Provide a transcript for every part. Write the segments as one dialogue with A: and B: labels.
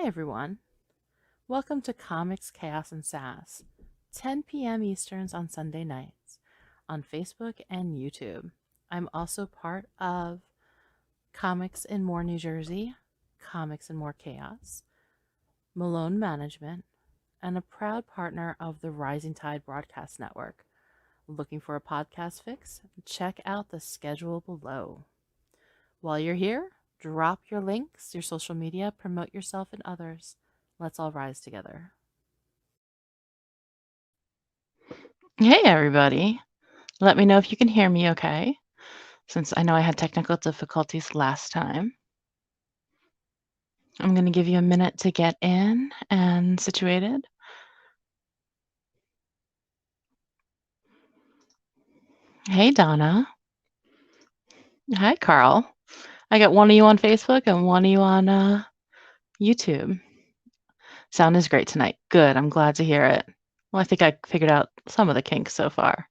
A: Hi, everyone. Welcome to Comics, Chaos, and Sass, 10 p.m. Easterns on Sunday nights on Facebook and YouTube. I'm also part of Comics in More New Jersey, Comics in More Chaos, Melone Management, and a proud partner of the Rising Tide Broadcast Network. Looking for a podcast fix? Check out the schedule below. While you're here, drop your links, your social media, promote yourself and others. Let's all rise together.
B: Hey, everybody. Let me know if you can hear me okay, since I know I had technical difficulties last time. I'm going to give you a minute to get in and situated. Hey, Donna. Hi, Karl. I got one of you on Facebook and one of you on YouTube. Sound is great tonight. Good. I'm glad to hear it. Well, I think I figured out some of the kinks so far.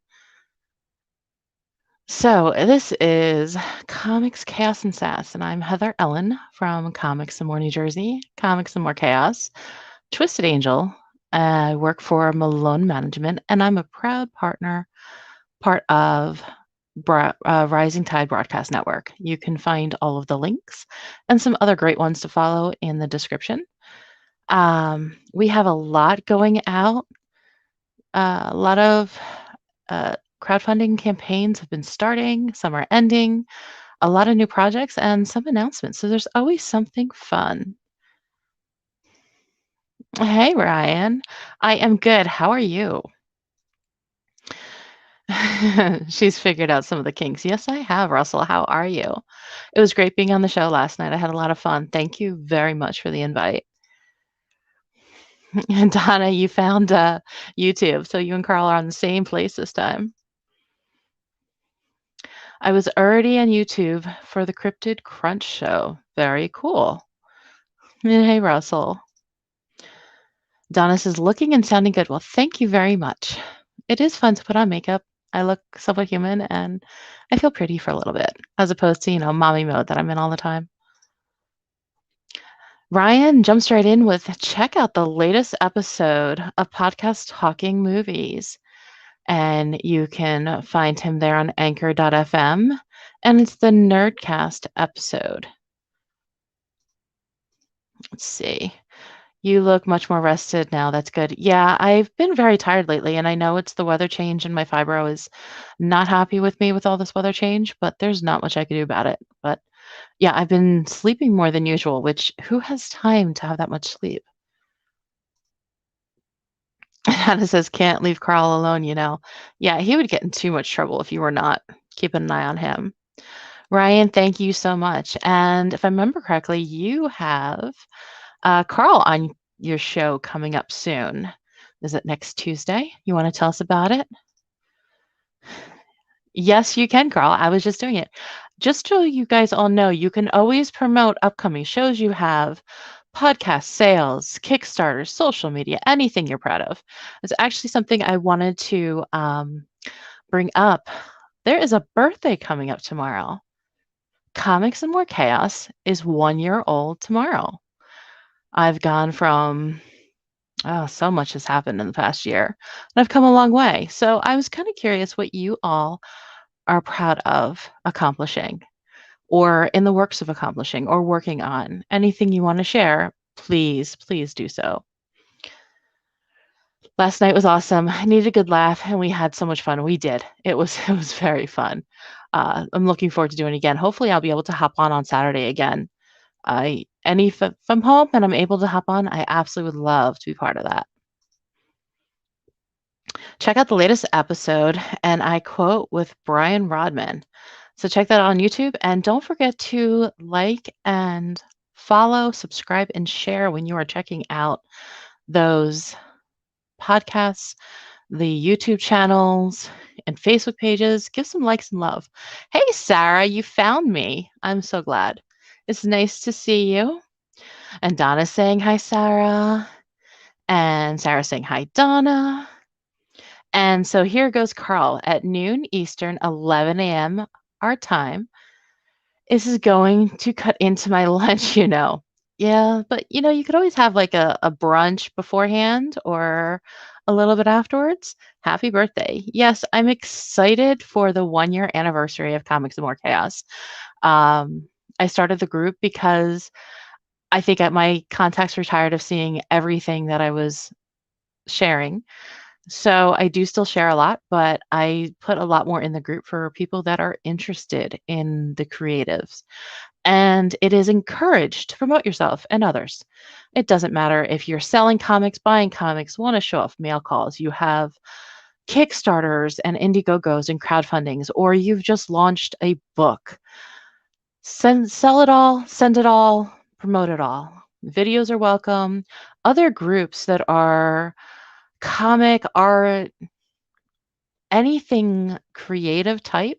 B: So this is Comics, Chaos, and Sass, and I'm Heather Ellen from Comics and More New Jersey, Comics and More Chaos, Twisted Angel. I work for Melone Management, and I'm a proud part of Rising Tide Broadcast Network. You can find all of the links and some other great ones to follow in the description. We have a lot going out. A lot of crowdfunding campaigns have been starting, some are ending, a lot of new projects, and some announcements. So there's always something fun. Hey, Ryan. I am good. How are you? She's figured out some of the kinks. Yes, I have, Russell. How are you? It was great being on the show last night. I had a lot of fun. Thank you very much for the invite. And Donna, you found YouTube, so you and Karl are on the same place this time. I was already on YouTube for the Cryptid Crunch show. Very cool. Hey, Russell. Donna says, looking and sounding good. Well, thank you very much. It is fun to put on makeup. I look somewhat human and I feel pretty for a little bit, as opposed to, mommy mode that I'm in all the time. Ryan jumps right in with check out the latest episode of Podcast Talking Movies. And you can find him there on anchor.fm. And it's the Nerdcast episode. Let's see. You look much more rested now. That's good. Yeah, I've been very tired lately, and I know it's the weather change, and my fibro is not happy with me with all this weather change, but there's not much I can do about it. But yeah, I've been sleeping more than usual, which who has time to have that much sleep? Hannah says, can't leave Karl alone, Yeah, he would get in too much trouble if you were not keeping an eye on him. Ryan, thank you so much. And if I remember correctly, you have Karl on your show coming up soon. Is it next Tuesday? You want to tell us about it? Yes, you can, Karl. I was just doing it. Just so you guys all know, you can always promote upcoming shows you have, podcast sales, Kickstarter, social media, anything you're proud of. It's actually something I wanted to bring up. There is a birthday coming up tomorrow. Comics and More Chaos is 1 year old tomorrow. I've gone from, so much has happened in the past year, and I've come a long way. So I was kind of curious what you all are proud of accomplishing, or in the works of accomplishing, or working on. Anything you want to share, please do so. Last night was awesome. I needed a good laugh, and we had so much fun. We did. It was very fun. I'm looking forward to doing it again. Hopefully, I'll be able to hop on Saturday again. If I'm home and I'm able to hop on, I absolutely would love to be part of that. Check out the latest episode, and I quote with Brian Rodman. So check that out on YouTube, and don't forget to like and follow, subscribe, and share when you are checking out those podcasts, the YouTube channels, and Facebook pages. Give some likes and love. Hey, Sarah, you found me. I'm so glad. It's nice to see you. And Donna's saying hi, Sarah. And Sarah's saying hi, Donna. And so here goes Karl at noon Eastern, 11 a.m. our time. This is going to cut into my lunch, Yeah, but you could always have like a brunch beforehand or a little bit afterwards. Happy birthday. Yes, I'm excited for the 1 year anniversary of Comics and More Chaos. Um, I started the group because I think my contacts were tired of seeing everything that I was sharing. So I do still share a lot, but I put a lot more in the group for people that are interested in the creatives. And it is encouraged to promote yourself and others. It doesn't matter if you're selling comics, buying comics, want to show off mail calls, you have Kickstarters and Indiegogos and crowdfundings, or you've just launched a book. Sell it all, send it all, promote it all. Videos are welcome. Other groups that are comic, art, anything creative type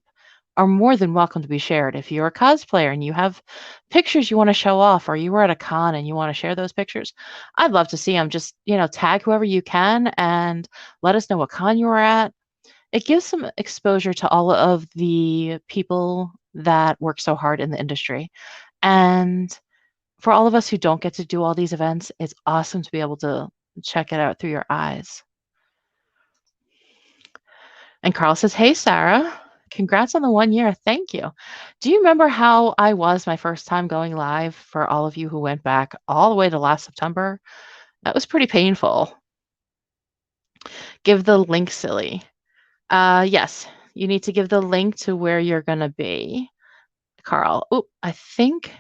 B: are more than welcome to be shared. If you're a cosplayer and you have pictures you want to show off, or you were at a con and you want to share those pictures, I'd love to see them. Just, tag whoever you can and let us know what con you were at. It gives some exposure to all of the people that work so hard in the industry. And for all of us who don't get to do all these events, it's awesome to be able to check it out through your eyes. And Karl says, "Hey, Sarah, congrats on the 1 year. Thank you. Do you remember how I was my first time going live for all of you who went back all the way to last September? That was pretty painful. Give the link, silly. Yes, you need to give the link to where you're going to be, Karl. Oh, I think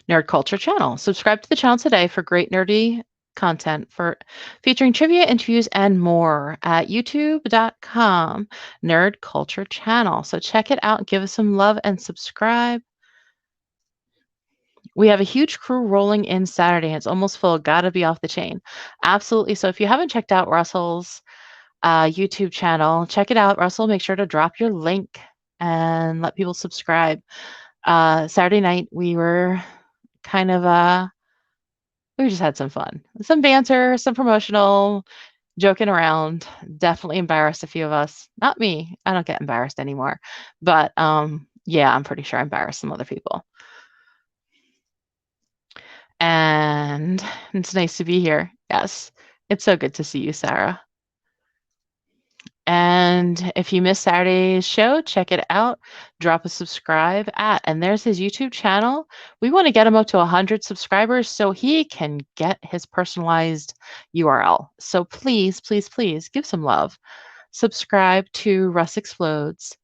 B: Nerd Culture channel. Subscribe to the channel today for great nerdy content for featuring trivia, interviews, and more at youtube.com Nerd Culture channel. So check it out, give us some love, and subscribe. We have a huge crew rolling in Saturday. It's almost full. Gotta be off the chain. Absolutely. So if you haven't checked out Russell's YouTube channel, check it out. Russell, make sure to drop your link and let people subscribe. Saturday night, we were kind of we just had some fun, some banter, some promotional, joking around. Definitely embarrassed a few of us. Not me. I don't get embarrassed anymore. But yeah, I'm pretty sure I embarrassed some other people. And it's nice to be here. Yes, it's so good to see you, Sarah. And if you missed Saturday's show, check it out. Drop a subscribe and there's his YouTube channel. We want to get him up to 100 subscribers so he can get his personalized URL. So please, please, please give some love. Subscribe to Russ Explodes,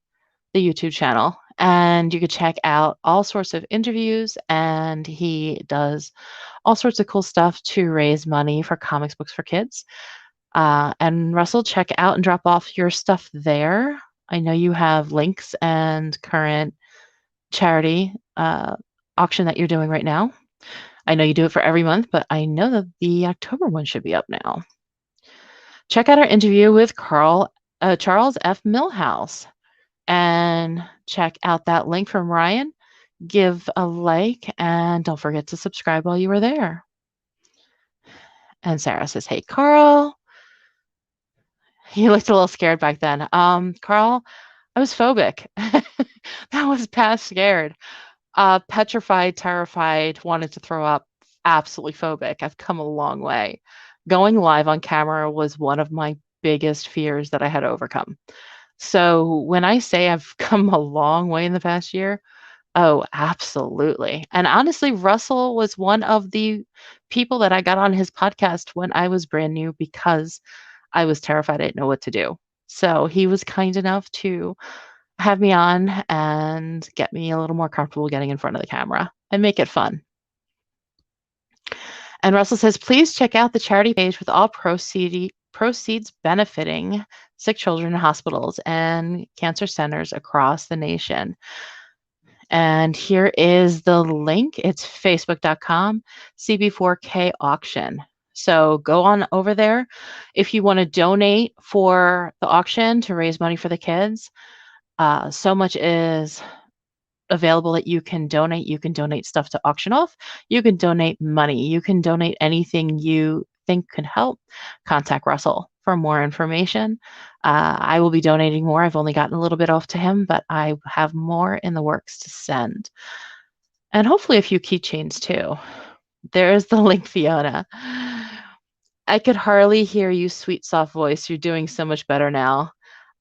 B: the YouTube channel, and you can check out all sorts of interviews, and he does all sorts of cool stuff to raise money for comics books for kids. And Russell, check out and drop off your stuff there. I know you have links and current charity auction that you're doing right now. I know you do it for every month, but I know that the October one should be up now. Check out our interview with Charles F. Millhouse and check out that link from Ryan. Give a like and don't forget to subscribe while you are there. And Sarah says, "Hey, Karl." He looked a little scared back then. Karl, I was phobic. That was past scared. Petrified, terrified, wanted to throw up, absolutely phobic. I've come a long way. Going live on camera was one of my biggest fears that I had to overcome. So when I say I've come a long way in the past year, oh, absolutely. And honestly, Russell was one of the people that I got on his podcast when I was brand new because I was terrified. I didn't know what to do. So he was kind enough to have me on and get me a little more comfortable getting in front of the camera and make it fun. And Russell says, "Please check out the charity page with all proceeds benefiting sick children in hospitals and cancer centers across the nation." And here is the link. It's facebook.com CB4K auction. So go on over there. If you want to donate for the auction to raise money for the kids, so much is available that you can donate. You can donate stuff to auction off. You can donate money. You can donate anything you think could help. Contact Russell for more information. I will be donating more. I've only gotten a little bit off to him, but I have more in the works to send. And hopefully a few keychains too. There's the link, Fiona. I could hardly hear you, sweet, soft voice. You're doing so much better now.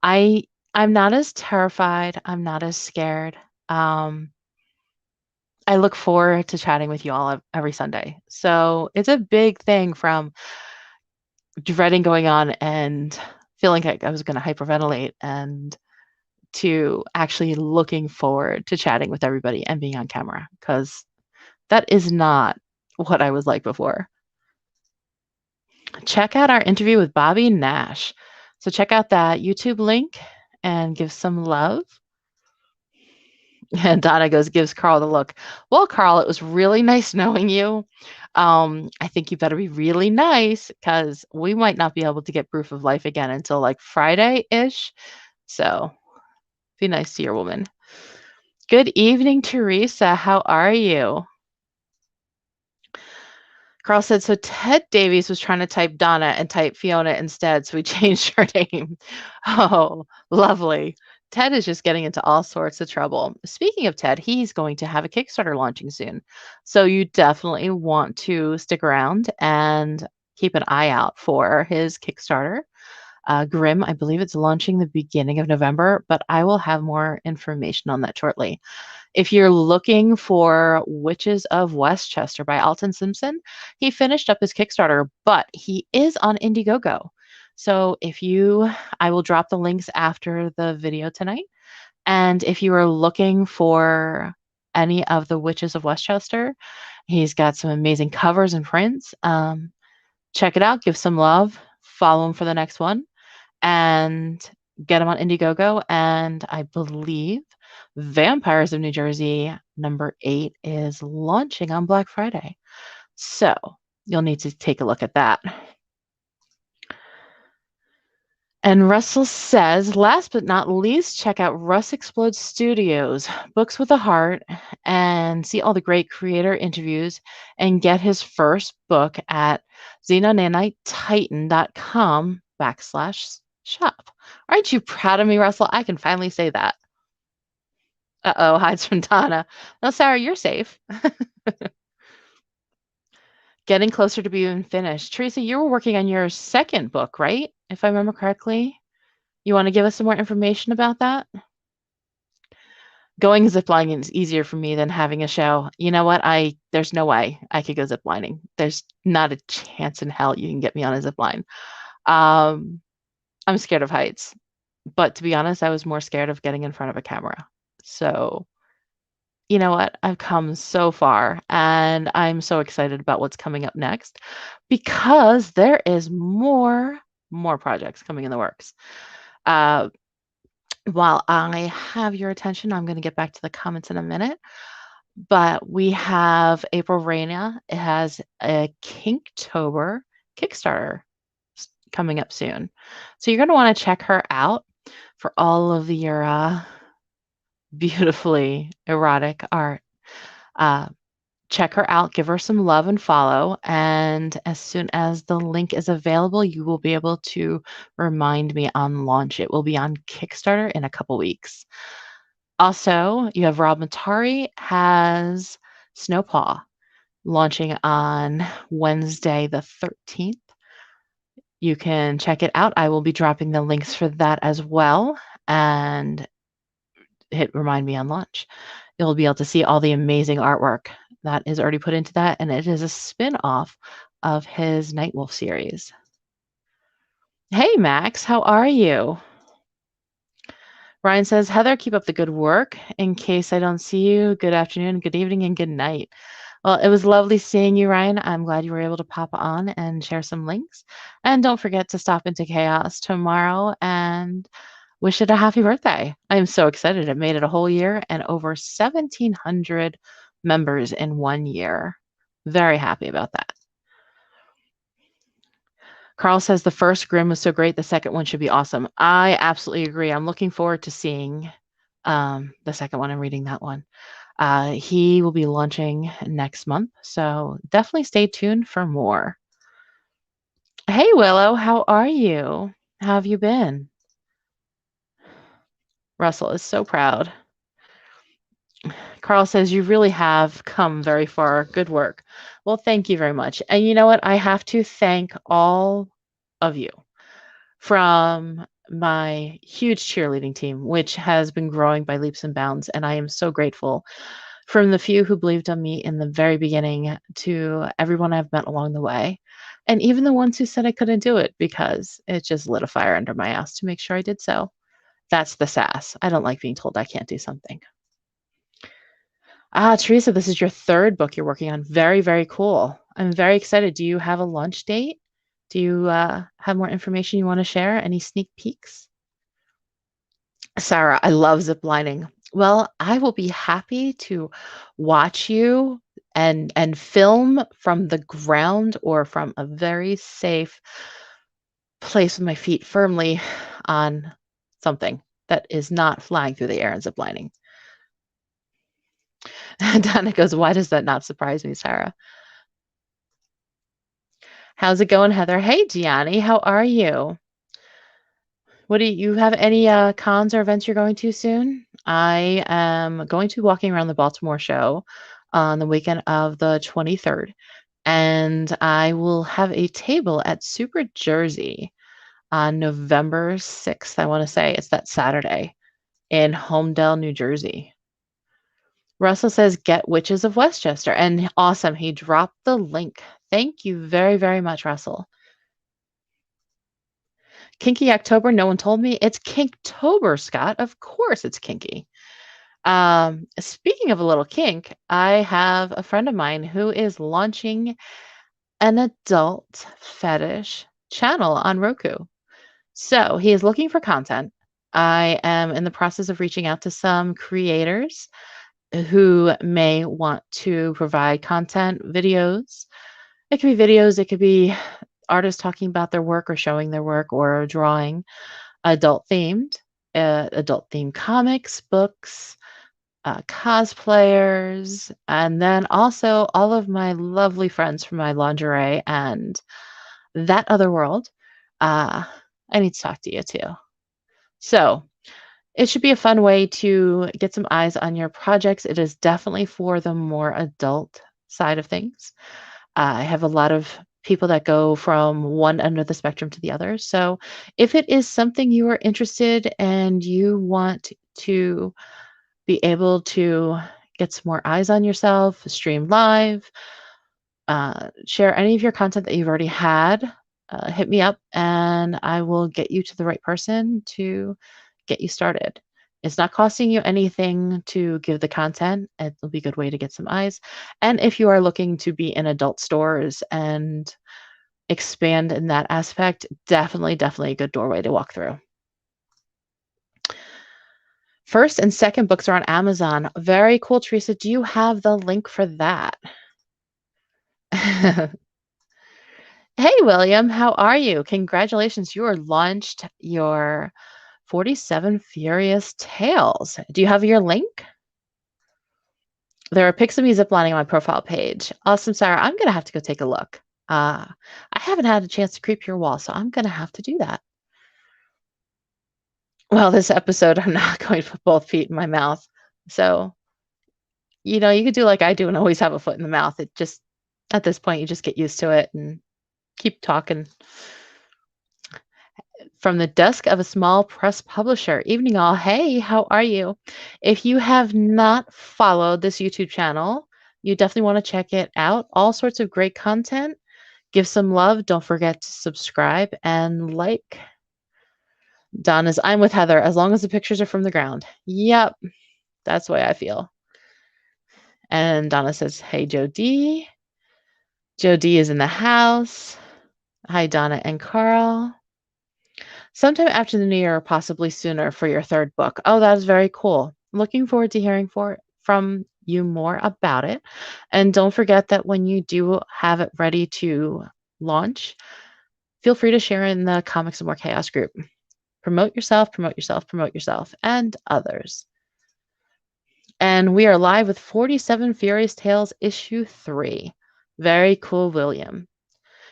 B: I I'm not as terrified. I'm not as scared. Um, I look forward to chatting with you all every Sunday. So it's a big thing from dreading going on and feeling like I was going to hyperventilate and to actually looking forward to chatting with everybody and being on camera because that is not what I was like before. Check out our interview with Bobby Nash. So check out that YouTube link and give some love. And Donna gives Karl the look. Well, Karl, it was really nice knowing you. I think you better be really nice because we might not be able to get proof of life again until like Friday-ish. So be nice to your woman. Good evening, Teresa. How are you? Karl said, so Ted Davies was trying to type Donna and type Fiona instead, so we changed her name. Oh, lovely. Ted is just getting into all sorts of trouble. Speaking of Ted, he's going to have a Kickstarter launching soon. So you definitely want to stick around and keep an eye out for his Kickstarter. Grim, I believe it's launching the beginning of November, but I will have more information on that shortly. If you're looking for Witches of Westchester by Alton Simpson, he finished up his Kickstarter, but he is on Indiegogo. So I will drop the links after the video tonight. And if you are looking for any of the Witches of Westchester, he's got some amazing covers and prints. Check it out, give some love, follow him for the next one, and get him on Indiegogo. And I believe Vampires of New Jersey #8 is launching on Black Friday. So you'll need to take a look at that. And Russell says, last but not least, check out Russ Explode Studios, Books with a Heart, and see all the great creator interviews and get his first book at xenonanitetitan.com/shop. Aren't you proud of me, Russell? I can finally say that. Uh-oh, hides from Donna. No, Sarah, you're safe. Getting closer to being finished. Teresa, you were working on your second book, right? If I remember correctly. You want to give us some more information about that? Going ziplining is easier for me than having a show. You know what? There's no way I could go ziplining. There's not a chance in hell you can get me on a zipline. I'm scared of heights. But to be honest, I was more scared of getting in front of a camera. So, you know what? I've come so far and I'm so excited about what's coming up next because there is more projects coming in the works. While I have your attention, I'm going to get back to the comments in a minute. But we have April Reina. It has a Kinktober Kickstarter coming up soon. So you're going to want to check her out for all of your beautifully erotic art. Check her out, give her some love and follow. And as soon as the link is available, you will be able to remind me on launch. It will be on Kickstarter in a couple weeks. Also, you have Rob Matari has Snowpaw launching on Wednesday, the 13th. You can check it out. I will be dropping the links for that as well. And hit remind me on launch. You'll be able to see all the amazing artwork that is already put into that. And it is a spin-off of his Nightwolf series. Hey, Max, how are you? Ryan says, Heather, keep up the good work. In case I don't see you, good afternoon, good evening, and good night. Well, it was lovely seeing you, Ryan. I'm glad you were able to pop on and share some links. And don't forget to stop into Chaos tomorrow and wish it a happy birthday. I am so excited. It made it a whole year and over 1,700 members in 1 year. Very happy about that. Karl says the first Grimm was so great. The second one should be awesome. I absolutely agree. I'm looking forward to seeing the second one and reading that one. He will be launching next month, so definitely stay tuned for more. Hey, Willow, how are you? How have you been? Russell is so proud. Karl says, you really have come very far. Good work. Well, thank you very much. And you know what? I have to thank all of you from my huge cheerleading team, which has been growing by leaps and bounds. And I am so grateful, from the few who believed on me in the very beginning to everyone I've met along the way. And even the ones who said I couldn't do it, because it just lit a fire under my ass to make sure I did so. That's the sass. I don't like being told I can't do something. Teresa, this is your third book you're working on. Very, very cool. I'm very excited. Do you have a launch date? Do you have more information you want to share? Any sneak peeks? Sarah, I love ziplining. Well, I will be happy to watch you and film from the ground or from a very safe place with my feet firmly on something that is not flying through the air and ziplining. Donna goes, why does that not surprise me, Sarah? How's it going, Heather? Hey, Gianni, how are you? What do you have any cons or events you're going to soon? I am going to be walking around the Baltimore show on the weekend of the 23rd, and I will have a table at Super Jersey on November 6th. I want to say it's that Saturday in Homedale, New Jersey. Russell says, get Witches of Westchester. And awesome. He dropped the link. Thank you very, very much, Russell. Kinky October. No one told me. It's Kinktober, Scott. Of course it's kinky. Speaking of a little kink, I have a friend of mine who is launching an adult fetish channel on Roku. So he is looking for content. I am in the process of reaching out to some creators who may want to provide content, videos. It could be videos, it could be artists talking about their work or showing their work or drawing, adult themed comics, books, cosplayers, and then also all of my lovely friends from my lingerie and that other world. I need to talk to you too. So it should be a fun way to get some eyes on your projects. It is definitely for the more adult side of things. I have a lot of people that go from one end of the spectrum to the other. So if it is something you are interested and you want to be able to get some more eyes on yourself, stream live, share any of your content that you've already had, hit me up and I will get you to the right person to get you started. It's not costing you anything to give the content. It'll be a good way to get some eyes. And if you are looking to be in adult stores and expand in that aspect, definitely a good doorway to walk through. First and second books are on Amazon. Very cool, Teresa. Do you have the link for that? Hey, William, how are you? Congratulations, you are launched your 47 Furious Tales. Do you have your link? There are pics of me ziplining on my profile page. Awesome, Sarah. I'm going to have to go take a look. I haven't had a chance to creep your wall, so I'm going to have to do that. Well, this episode, I'm not going to put both feet in my mouth. So, you could do like I do and always have a foot in the mouth. It just, at this point, you just get used to it and keep talking. From the desk of a small press publisher. Evening all. Hey, how are you? If you have not followed this YouTube channel, you definitely want to check it out. All sorts of great content. Give some love. Don't forget to subscribe and like. Donna's, I'm with Heather, as long as the pictures are from the ground. Yep, that's the way I feel. And Donna says, hey, Joe D. Joe D is in the house. Hi, Donna and Karl. Sometime after the new year, or possibly sooner, for your third book. Oh, that is very cool. Looking forward to hearing from you more about it. And don't forget that when you do have it ready to launch, feel free to share in the Comics and More Chaos group. Promote yourself, promote yourself, promote yourself, and others. And we are live with 47 Furious Tales issue 3. Very cool, William.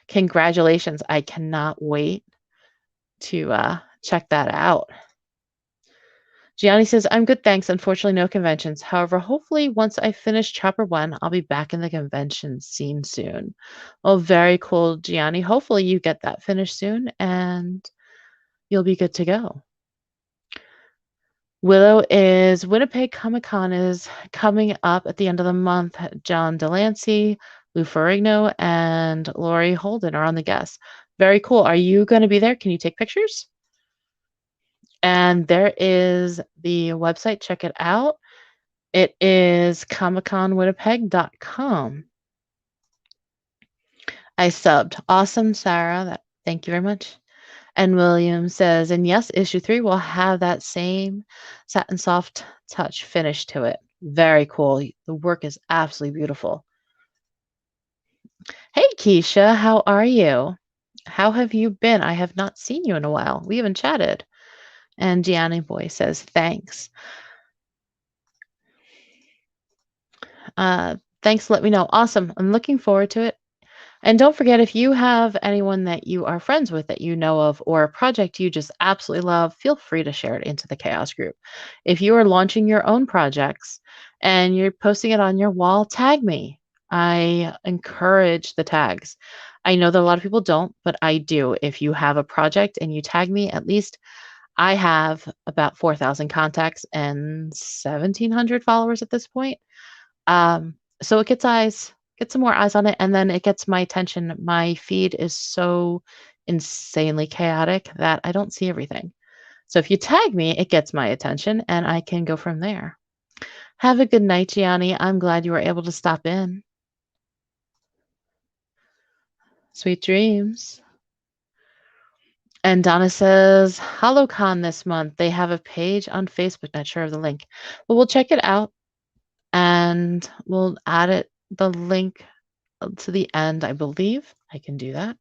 B: Congratulations. I cannot wait to check that out. Gianni says, I'm good, thanks. Unfortunately, no conventions. However, hopefully, once I finish chapter 1, I'll be back in the convention scene soon. Well, very cool, Gianni. Hopefully, you get that finished soon and you'll be good to go. Willow is Winnipeg Comic Con is coming up at the end of the month. John Delancey, Lou Ferrigno, and Lori Holden are on the guests. Very cool. Are you going to be there? Can you take pictures? And there is the website. Check it out. It is comicconwinnipeg.com. I subbed. Awesome, Sarah. Thank you very much. And William says, and yes, issue 3 will have that same satin soft touch finish to it. Very cool. The work is absolutely beautiful. Hey, Keisha, how are you? How have you been? I have not seen you in a while. We haven't chatted. And Gianni Boy says, thanks. Thanks. Let me know. Awesome. I'm looking forward to it. And don't forget, if you have anyone that you are friends with that you know of or a project you just absolutely love, feel free to share it into the Chaos group. If you are launching your own projects and you're posting it on your wall, tag me. I encourage the tags. I know that a lot of people don't, but I do. If you have a project and you tag me, at least I have about 4,000 contacts and 1,700 followers at this point. So it gets eyes, get some more eyes on it, and then it gets my attention. My feed is so insanely chaotic that I don't see everything. So if you tag me, it gets my attention and I can go from there. Have a good night, Gianni. I'm glad you were able to stop in. Sweet dreams. And Donna says, HoloCon this month. They have a page on Facebook. Not sure of the link, but we'll check it out and we'll add it, the link to the end, I believe. I can do that.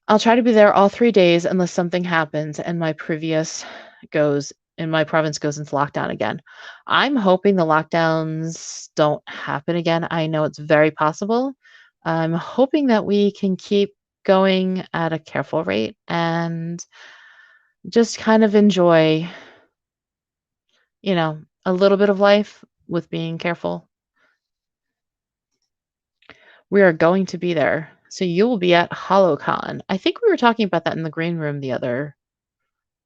B: I'll try to be there all 3 days unless something happens and my province goes into lockdown again. I'm hoping the lockdowns don't happen again. I know it's very possible. I'm hoping that we can keep going at a careful rate and just kind of enjoy, a little bit of life with being careful. We are going to be there. So you will be at HoloCon. I think we were talking about that in the green room the other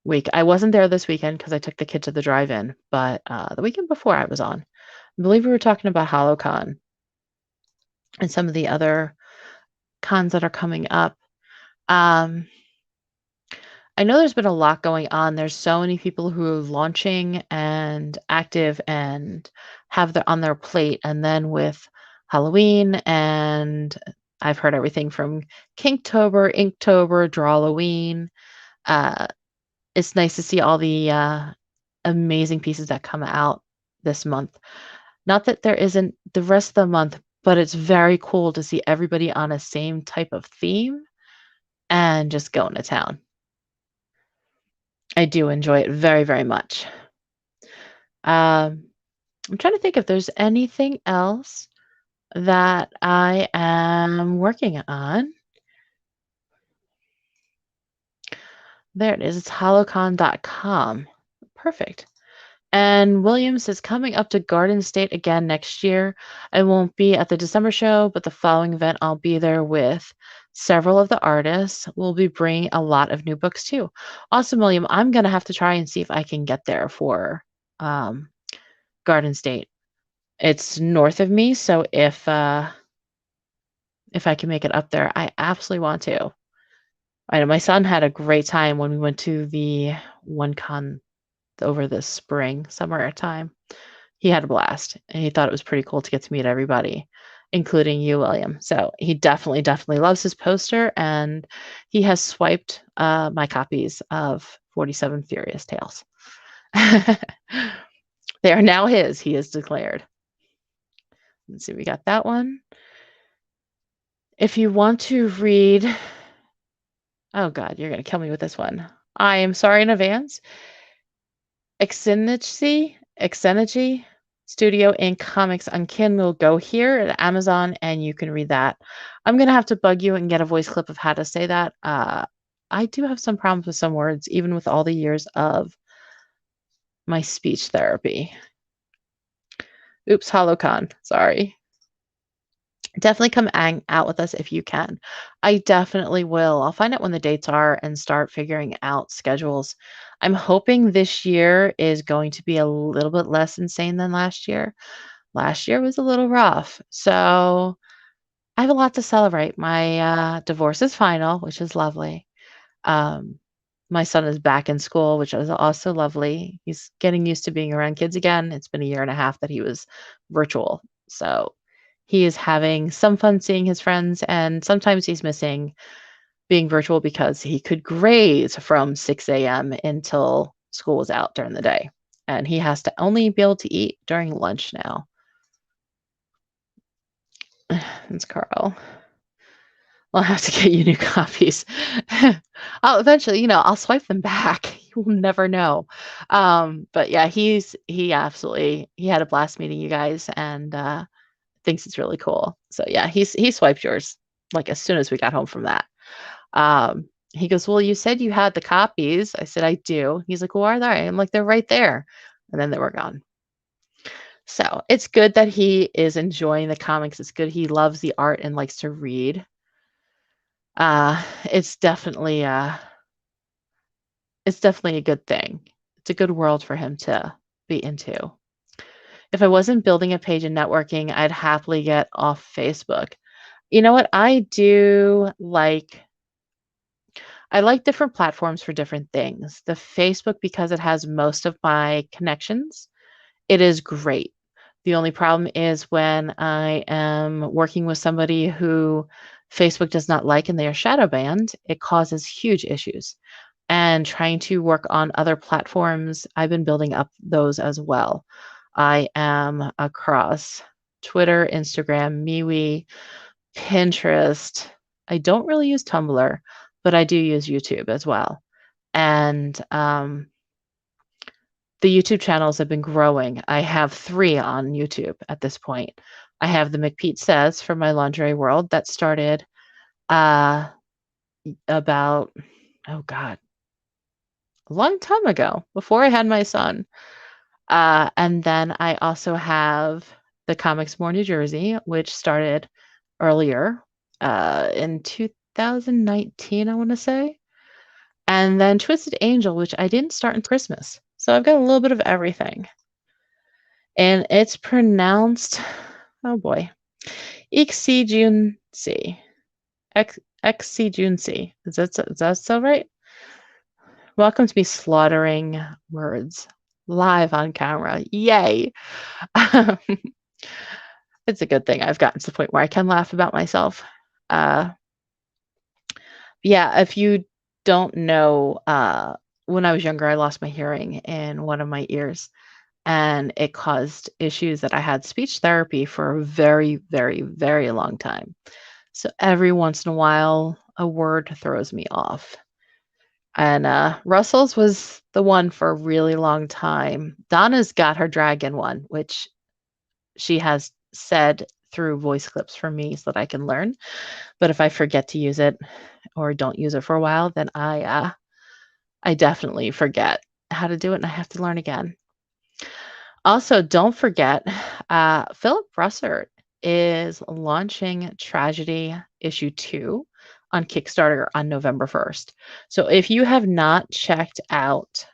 B: week. I wasn't there this weekend because I took the kid to the drive-in, but the weekend before I was on. I believe we were talking about HoloCon and some of the other cons that are coming up. I know there's been a lot going on. There's so many people who are launching and active and have on their plate. And then with Halloween, and I've heard everything from Kinktober, Inktober, Drawloween. It's nice to see all the amazing pieces that come out this month. Not that there isn't the rest of the month, but it's very cool to see everybody on a same type of theme and just going to town. I do enjoy it very, very much. I'm trying to think if there's anything else that I am working on. There it is. It's holocon.com. Perfect. And Williams is coming up to Garden State again next year. I won't be at the December show, but the following event I'll be there with several of the artists. We'll be bringing a lot of new books too. Awesome, William. I'm going to have to try and see if I can get there for Garden State. It's north of me, so if I can make it up there, I absolutely want to. I know my son had a great time when we went to the one con over the summer time. He had a blast, and he thought it was pretty cool to get to meet everybody, including you, William. So he definitely, definitely loves his poster, and he has swiped my copies of 47 Furious Tales. They are now his, he has declared. Let's see, we got that one. If you want to read, oh God, you're going to kill me with this one. I am sorry in advance. Xenogy Studio Inc. Comics on Kindle. Go here at Amazon and you can read that. I'm going to have to bug you and get a voice clip of how to say that. I do have some problems with some words, even with all the years of my speech therapy. Oops, HoloCon. Sorry. Definitely come hang out with us if you can. I definitely will. I'll find out when the dates are and start figuring out schedules. I'm hoping this year is going to be a little bit less insane than last year. Last year was a little rough. So I have a lot to celebrate. My divorce is final, which is lovely. Um, my son is back in school, which is also lovely. He's getting used to being around kids again. It's been a year and a half that he was virtual. So he is having some fun seeing his friends, and sometimes he's missing being virtual because he could graze from 6 a.m. until school was out during the day. And he has to only be able to eat during lunch now. It's Carl. I'll have to get you new copies. I'll eventually, I'll swipe them back. You'll never know. But yeah, he had a blast meeting you guys and thinks it's really cool. So yeah, he swiped yours like as soon as we got home from that. He goes, "Well, you said you had the copies." I said, "I do." He's like, "Well, where are they?" I'm like, "They're right there." And then they were gone. So it's good that he is enjoying the comics. It's good he loves the art and likes to read. It's definitely a good thing. It's a good world for him to be into. If I wasn't building a page in networking, I'd happily get off Facebook. You know what? I like different platforms for different things. The Facebook, because it has most of my connections, it is great. The only problem is when I am working with somebody who Facebook does not like and they are shadow banned, it causes huge issues. And trying to work on other platforms, I've been building up those as well. I am across Twitter, Instagram, MeWe, Pinterest. I don't really use Tumblr, but I do use YouTube as well. And the YouTube channels have been growing. I have 3 on YouTube at this point. I have the McPete Says for my lingerie world that started about, oh God, a long time ago, before I had my son. And then I also have the Comics More New Jersey, which started earlier in 2019, I want to say. And then Twisted Angel, which I didn't start until Christmas. So I've got a little bit of everything. And it's pronounced, oh boy, Ixijunsi. Xijunsi. Is that so right? Welcome to me slaughtering words live on camera. Yay. It's a good thing I've gotten to the point where I can laugh about myself. Uh, yeah, if you don't know, when I was younger, I lost my hearing in one of my ears, and it caused issues that I had speech therapy for a very, very, very long time. So every once in a while, a word throws me off. And Russell's was the one for a really long time. Donna's got her dragon one, which she has said through voice clips for me so that I can learn. But if I forget to use it or don't use it for a while, then I definitely forget how to do it and I have to learn again. Also, don't forget, Philip Russert is launching Tragedy Issue 2 on Kickstarter on November 1st. So if you have not checked out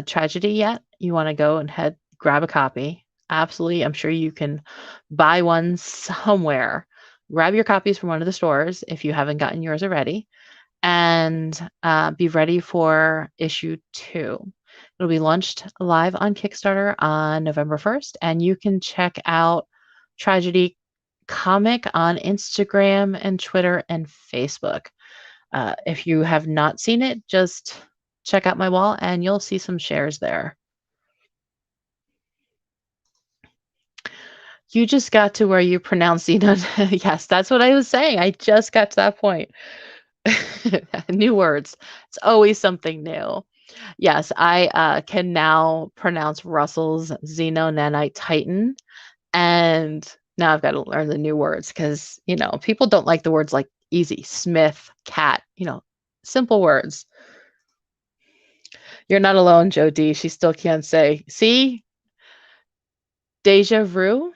B: Tragedy yet, you want to go and grab a copy. Absolutely. I'm sure you can buy one somewhere. Grab your copies from one of the stores if you haven't gotten yours already, and be ready for issue 2. It'll be launched live on Kickstarter on November 1st, and you can check out Tragedy Comic on Instagram and Twitter and Facebook. If you have not seen it, just check out my wall and you'll see some shares there. You just got to where you pronounce Xenon. Yes, that's what I was saying. I just got to that point. New words. It's always something new. Yes, I can now pronounce Russell's Xenonanite Titan. And now I've got to learn the new words because, people don't like the words like easy, Smith, cat, simple words. You're not alone, Joe D. She still can't say. See? Deja vu,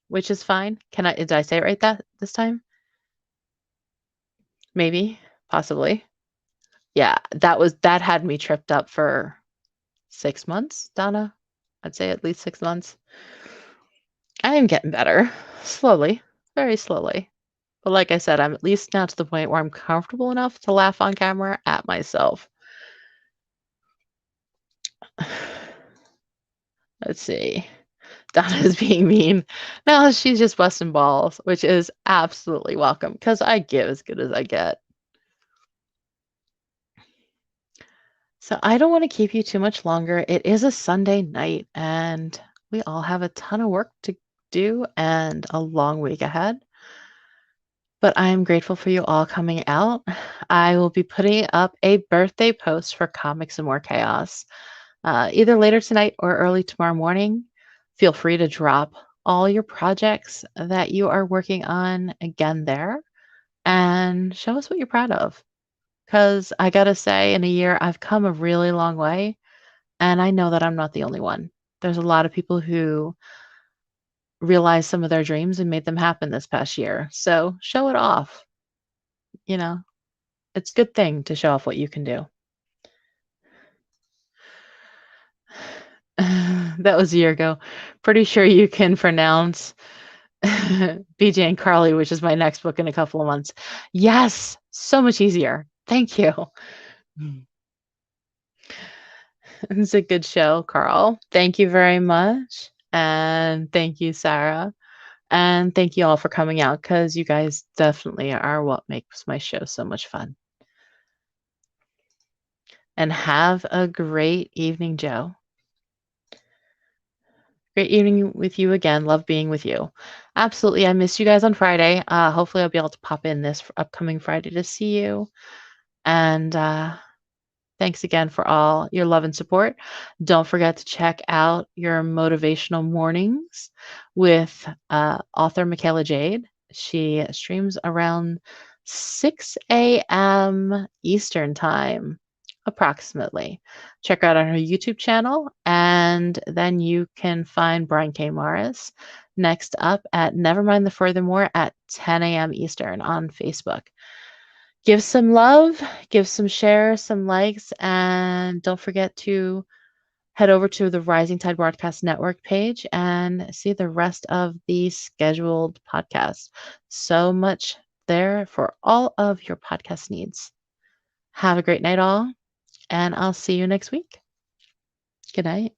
B: which is fine. Did I say it right this time? Maybe, possibly. Yeah, that had me tripped up for 6 months, Donna. I'd say at least 6 months. I am getting better. Slowly, very slowly. But like I said, I'm at least now to the point where I'm comfortable enough to laugh on camera at myself. Let's see. Donna's being mean. No, she's just busting balls, which is absolutely welcome because I give as good as I get. So I don't want to keep you too much longer. It is a Sunday night and we all have a ton of work to do and a long week ahead. But I am grateful for you all coming out. I will be putting up a birthday post for Comics and More Chaos either later tonight or early tomorrow morning. Feel free to drop all your projects that you are working on again there and show us what you're proud of. Because I got to say, in a year, I've come a really long way. And I know that I'm not the only one. There's a lot of people who realized some of their dreams and made them happen this past year. So show it off. You know, it's a good thing to show off what you can do. That was a year ago. Pretty sure you can pronounce BJ and Karlee, which is my next book in a couple of months. Yes, so much easier. Thank you. It's a good show, Karl. Thank you very much. And thank you, Sarah. And thank you all for coming out because you guys definitely are what makes my show so much fun. And have a great evening, Joe. Great evening with you again. Love being with you. Absolutely. I missed you guys on Friday. Hopefully, I'll be able to pop in this upcoming Friday to see you. And thanks again for all your love and support. Don't forget to check out your motivational mornings with author Michaela Jade. She streams around 6 a.m. Eastern Time, approximately. Check her out on her YouTube channel, and then you can find Brian K. Morris next up at Nevermind the Furthermore at 10 a.m. Eastern on Facebook. Give some love, give some shares, some likes, and don't forget to head over to the Rising Tide Broadcast Network page and see the rest of the scheduled podcasts. So much there for all of your podcast needs. Have a great night, all, and I'll see you next week. Good night.